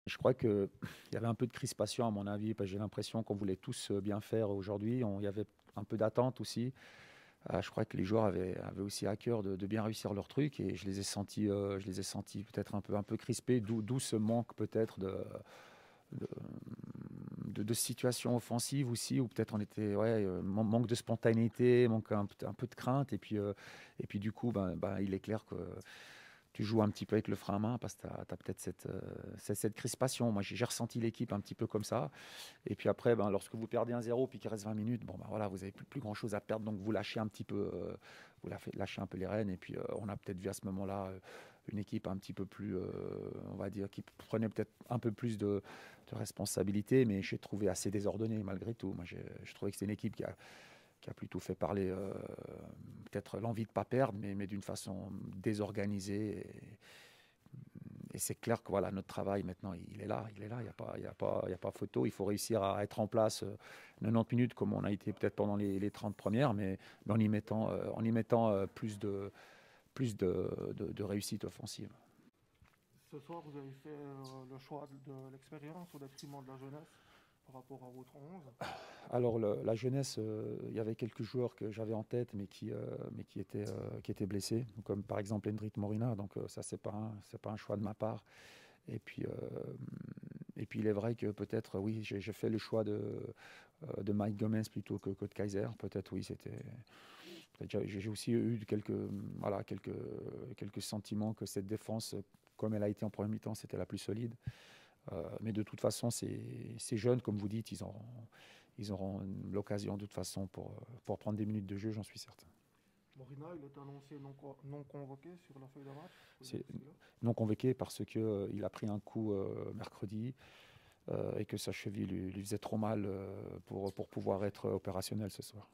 Je crois qu'il y avait un peu de crispation à mon avis, parce que j'ai l'impression qu'on voulait tous, bien faire aujourd'hui. Il y avait un peu d'attente aussi. Je crois que les joueurs avaient aussi à cœur de bien réussir leur truc et je les ai sentis peut-être un peu crispés, d'où ce manque peut-être de de situations offensives aussi, où peut-être on était, ouais, manque de spontanéité, manque un peu de crainte et puis du coup, il est clair que tu joues un petit peu avec le frein à main parce que tu as peut-être cette crispation. Moi, j'ai ressenti l'équipe un petit peu comme ça. Et puis après, lorsque vous perdez 1-0 puis qu'il reste 20 minutes, bon, voilà, vous n'avez plus grand-chose à perdre. Donc vous lâchez un petit peu, lâchez un peu les rênes. Et puis on a peut-être vu à ce moment-là une équipe un petit peu plus, on va dire, qui prenait peut-être un peu plus de responsabilité. Mais j'ai trouvé assez désordonné malgré tout. Moi, j'ai trouvé que c'était une équipe qui a plutôt fait parler peut-être l'envie de ne pas perdre, mais d'une façon désorganisée. Et c'est clair que voilà, notre travail maintenant, il est là, il est là, il y a pas photo. Il faut réussir à être en place 90 minutes comme on a été peut-être pendant les 30 premières, mais en y mettant plus de réussite offensive. Ce soir, vous avez fait le choix de l'expérience au détriment de la jeunesse par rapport à votre 11. Alors la jeunesse, il y avait quelques joueurs que j'avais en tête, mais qui étaient blessés, comme par exemple Hendrik Morina. Donc ça, c'est pas un choix de ma part. Et puis, euh, et puis il est vrai que peut-être, oui, j'ai fait le choix de Mike Gomez plutôt que de Kaiser. Peut-être, oui, j'ai aussi eu voilà, quelques sentiments que cette défense, comme elle a été en première mi-temps, c'était la plus solide. Mais de toute façon, ces jeunes, comme vous dites, ils auront l'occasion de toute façon pour prendre des minutes de jeu, j'en suis certain. Morina, il est annoncé non convoqué sur la feuille de match. C'est Est-ce qu'il est non convoqué parce qu'il a pris un coup mercredi et que sa cheville lui faisait trop mal pour pouvoir être opérationnel ce soir.